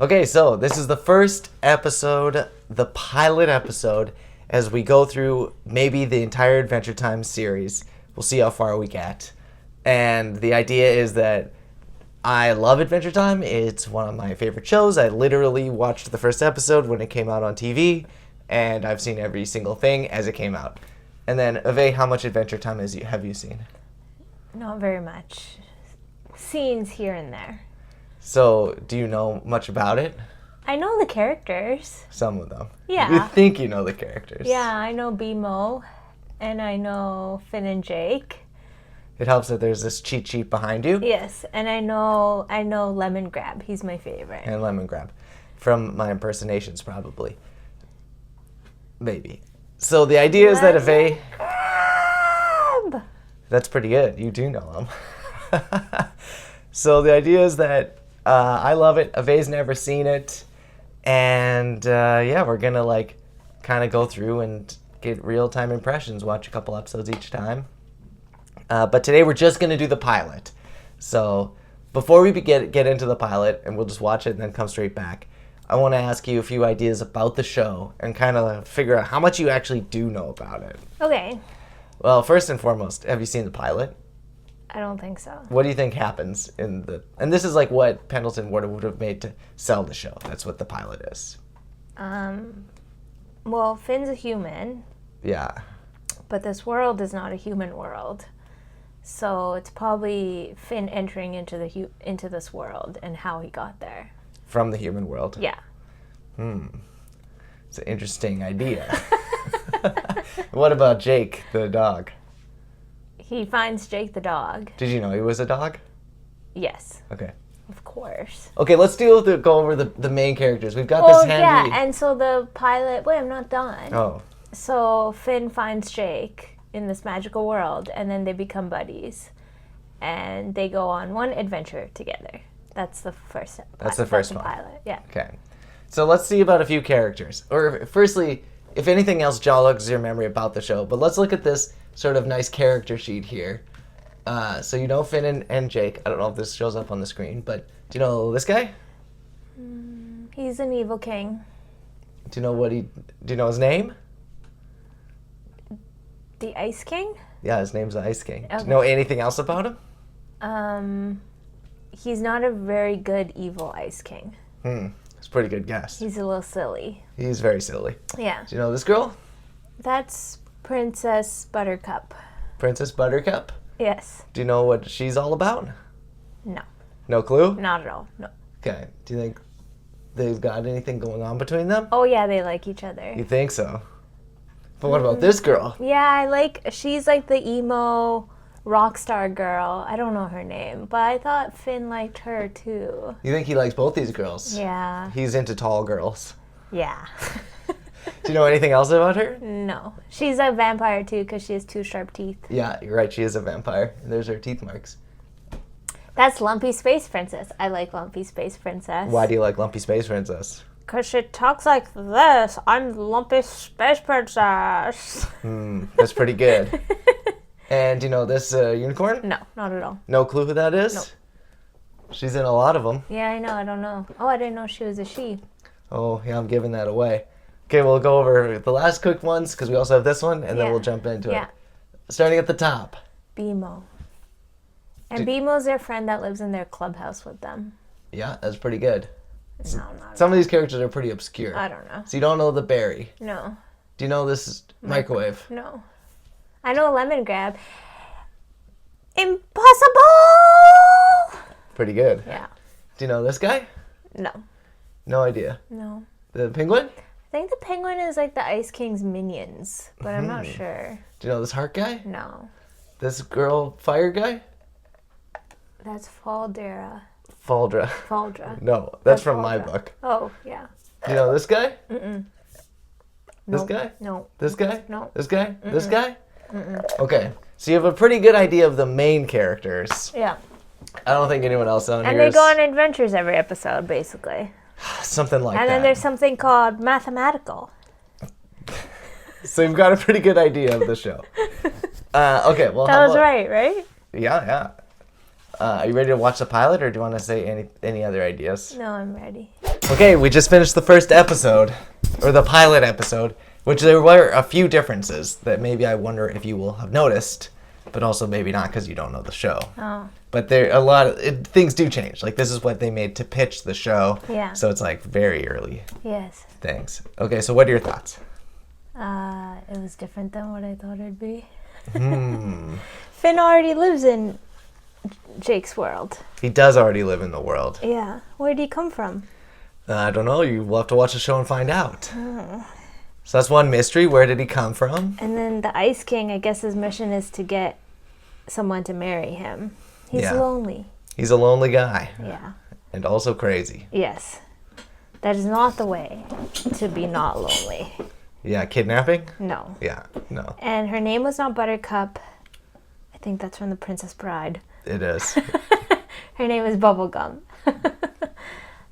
Okay, so this is the first episode, the pilot episode, as we go through maybe the entire Adventure Time series. We'll see how far we get. And the idea is that I love Adventure Time. It's one of my favorite shows. I literally watched the first episode when it came out on TV, and I've seen every single thing as it came out. And then, Avvai, how much Adventure Time have you seen? Not very much. Scenes here and there. So, do you know much about it? I know the characters. Some of them. Yeah. You think you know the characters. Yeah, I know BMO, and I know Finn and Jake. It helps that there's this cheat sheet behind you. Yes, and I know Lemon Grab. He's my favorite. And Lemon Grab. From my impersonations, probably. Maybe. So the idea is that Avvai... Grab! That's pretty good. You do know him. So the idea is that I love it. Avvai's never seen it. And we're going to kind of go through and get real-time impressions, watch a couple episodes each time. But today we're just going to do the pilot. So before we get into the pilot, and we'll just watch it and then come straight back, I want to ask you a few ideas about the show and kind of figure out how much you actually do know about it. Okay. Well, first and foremost, have you seen the pilot? I don't think so. What do you think happens in the... And this is like what Pendleton would have made to sell the show. That's what the pilot is. Well, Finn's a human, Yeah. but this world is not a human world. So it's probably Finn entering into this world and how he got there. From the human world. Yeah. It's an interesting idea. What about Jake, the dog? He finds Jake the dog. Did you know he was a dog? Yes, Okay. of course. Okay, let's go over the main characters. We've got Oh, this handy... yeah, and so the pilot... Wait, I'm not done. Oh. So Finn finds Jake in this magical world, and then they become buddies. And they go on one adventure together. That's the first step. That's the first one. Pilot, yeah. Okay. So let's see about a few characters. Or firstly, if anything else jogs your memory about the show. But let's look at this sort of nice character sheet here. So you know Finn and Jake. I don't know if this shows up on the screen, but do you know this guy? He's an evil king. Do you know his name? The Ice King? Yeah, his name's the Ice King. Do Okay. you know anything else about him? He's not a very good evil Ice King. It's a pretty good guess. He's a little silly. He's very silly. Yeah. Do you know this girl? That's Princess Buttercup. Princess Buttercup? Yes. Do you know what she's all about? No. No clue? Not at all. No. Okay. Do you think they've got anything going on between them? Oh, yeah, they like each other. You think so? But what about this girl? Yeah, she's like the emo rock star girl. I don't know her name, but I thought Finn liked her too. You think he likes both these girls? Yeah. He's into tall girls. Yeah. Do you know anything else about her? No. She's a vampire too because she has 2 sharp teeth. Yeah, you're right. She is a vampire. There's her teeth marks. That's Lumpy Space Princess. I like Lumpy Space Princess. Why do you like Lumpy Space Princess? Because she talks like this. I'm Lumpy Space Princess. That's pretty good. And do you know this unicorn? No, not at all. No clue who that is? Nope. She's in a lot of them. Yeah, I know. I don't know. Oh, I didn't know she was a she. Oh, yeah, I'm giving that away. Okay, we'll go over the last quick ones because we also have this one, and then Yeah. we'll jump into Yeah. it. Starting at the top. BMO. And BMO's their friend that lives in their clubhouse with them. Yeah, that's pretty good. No, not Some of these characters are pretty obscure. I don't know. So you don't know the berry. No. Do you know this microwave? No. I know Lemon Grab. Impossible! Pretty good. Yeah. Do you know this guy? No. No idea. No. The penguin? I think the penguin is like the Ice King's minions, but I'm not sure. Do you know this heart guy? No. This girl fire guy? That's Faldera. Faldra. Faldra. No, that's from my Faldra. book. Oh, yeah. Do you know this guy? Mm-mm. This Nope. guy? No. This guy? No. This guy? This guy? Okay. So you have a pretty good idea of the main characters. Yeah. I don't think anyone else on And here they is go on adventures every episode, basically. something like And that. then there's something called mathematical. So you've got a pretty good idea of the show. Okay, well, That was right? Yeah. Are you ready to watch the pilot, or do you want to say any other ideas? No, I'm ready. Okay, we just finished the first episode, or the pilot episode, which there were a few differences that maybe I wonder if you will have noticed, but also maybe not because you don't know the show. Oh. But there a lot of things do change. Like this is what they made to pitch the show. Yeah. So it's like very early Yes. things. Okay, so what are your thoughts? It was different than what I thought it'd be. Hmm. Finn already lives in Jake's world. He does already live in the world. Yeah. Where'd he come from? I don't know. You will have to watch the show and find out. So that's one mystery. Where did he come from? And then the Ice King, I guess his mission is to get someone to marry him. He's Yeah. lonely. He's a lonely guy. Yeah. And also crazy. Yes. That is not the way to be not lonely. Yeah, kidnapping? No. Yeah, no. And her name was not Buttercup. I think that's from The Princess Bride. It is. Her name is Bubblegum.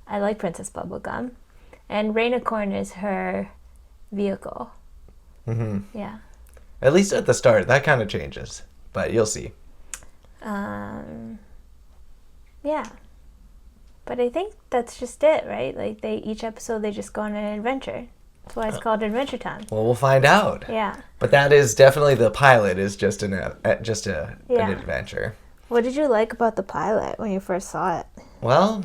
I like Princess Bubblegum. And Rainicorn is her vehicle. Mm-hmm. Yeah. At least at the start, that kind of changes. But you'll see. Yeah. But I think that's just it, right? Like each episode they just go on an adventure. That's why it's called Adventure Time. Well, we'll find out. Yeah. But that is definitely the pilot is just an Yeah. adventure. What did you like about the pilot when you first saw it? Well,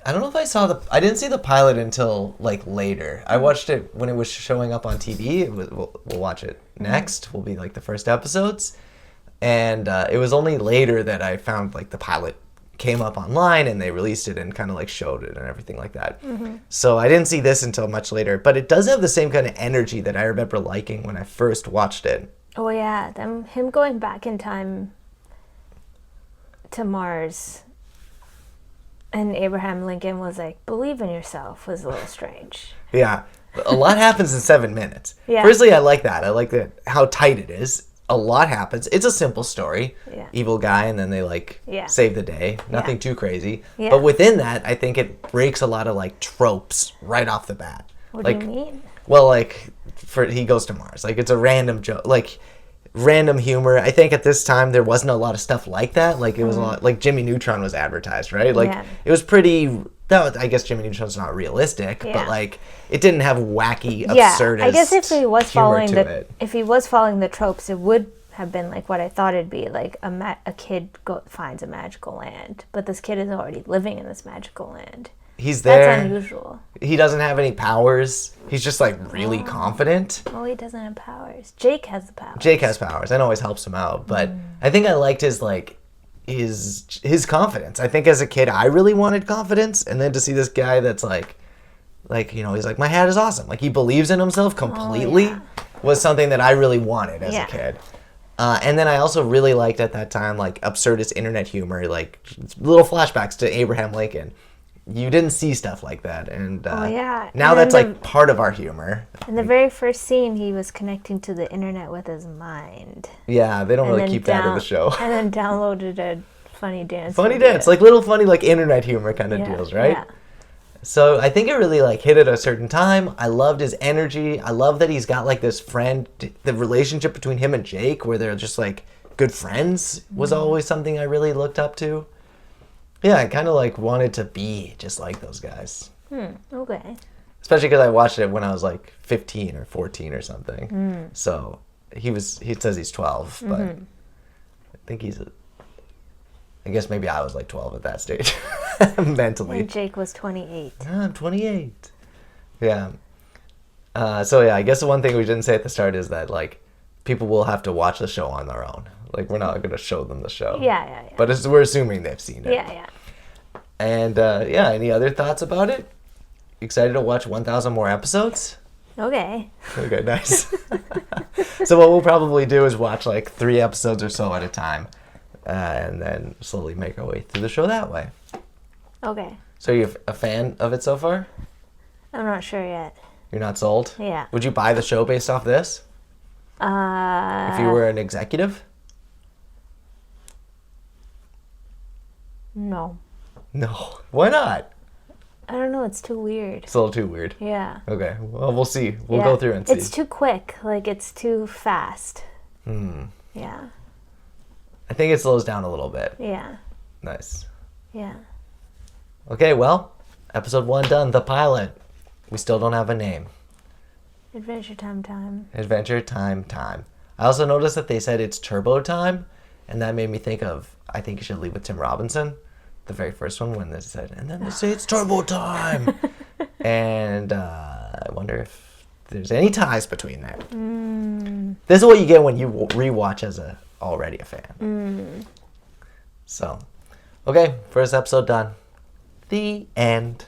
I don't know if I didn't see the pilot until like later. I watched it when it was showing up on TV. We'll watch it next. Will be like the first episodes, and it was only later that I found like the pilot came up online and they released it and kind of like showed it and everything like that. So I didn't see this until much later, but it does have the same kind of energy that I remember liking when I first watched it. Oh yeah, him going back in time to Mars and Abraham Lincoln was like, believe in yourself, was a little strange. Yeah. A lot happens in 7 minutes. Yeah. Firstly, I like that. I like that how tight it is. A lot happens. It's a simple story. Yeah. Evil guy, and then they save the day. Nothing Yeah. too crazy. Yeah. But within that, I think it breaks a lot of like tropes right off the bat. What like, do you mean? Well, like he goes to Mars. Like it's a random joke. Like random humor. I think at this time there wasn't a lot of stuff like that. Like it was a lot. Like Jimmy Neutron was advertised, right? Like Yeah. it was pretty. I guess Jimmy Neutron's not realistic, Yeah. but like it didn't have wacky, Yeah, absurdist I guess if he was humor following to it. if he was following the tropes, it would have been like what I thought it'd be, like a kid finds a magical land, but this kid is already living in this magical land. He's there. That's unusual. He doesn't have any powers. He's just like really confident. Oh, he doesn't have powers. Jake has the powers. Jake has powers and always helps him out, but I think I liked his his confidence. I think as a kid I really wanted confidence, and then to see this guy that's like he's like, my hat is awesome. Like he believes in himself completely yeah. was something that I really wanted as Yeah. a kid. And then I also really liked at that time like absurdist internet humor, like little flashbacks to Abraham Lincoln. You didn't see stuff like that, and yeah. now And that's then like part of our humor. In the very first scene, he was connecting to the internet with his mind. Yeah, they don't And really then keep that in the show. And then downloaded a funny dance. Funny video. dance, like little funny like internet humor kind of Yeah, deals, right? Yeah. So I think it really like hit at a certain time. I loved his energy. I love that he's got like this friend. The relationship between him and Jake, where they're just like good friends, was always something I really looked up to. Yeah, I kind of like wanted to be just like those guys. Okay. Especially because I watched it when I was like 15 or 14 or something. So he says he's 12, but I think I guess maybe I was like 12 at that stage, mentally. And Jake was 28. I'm 28. Yeah. So yeah, I guess the one thing we didn't say at the start is that like people will have to watch the show on their own. Like we're not going to show them the show. Yeah. But we're assuming they've seen it. Yeah. And yeah, any other thoughts about it? Excited to watch 1,000 more episodes? Okay. Okay, nice. So what we'll probably do is watch like 3 episodes or so at a time, and then slowly make our way through the show that way. Okay. So you're a fan of it so far? I'm not sure yet. You're not sold? Yeah. Would you buy the show based off this? If you were an executive? No. No. Why not? I don't know. It's too weird. It's a little too weird. Yeah. Okay. Well, we'll see. We'll Yeah. go through and see. It's too quick. Like, it's too fast. Yeah. I think it slows down a little bit. Yeah. Nice. Yeah. Okay, well, Episode 1 done, the pilot. We still don't have a name. Adventure time. Adventure time. I also noticed that they said it's turbo time, and that made me think of I Think You Should Leave with Tim Robinson, the very first one, when they said, and then they say it's turbo time. And I wonder if there's any ties between them. This is what you get when you rewatch as already a fan. So, okay, first episode done. The end.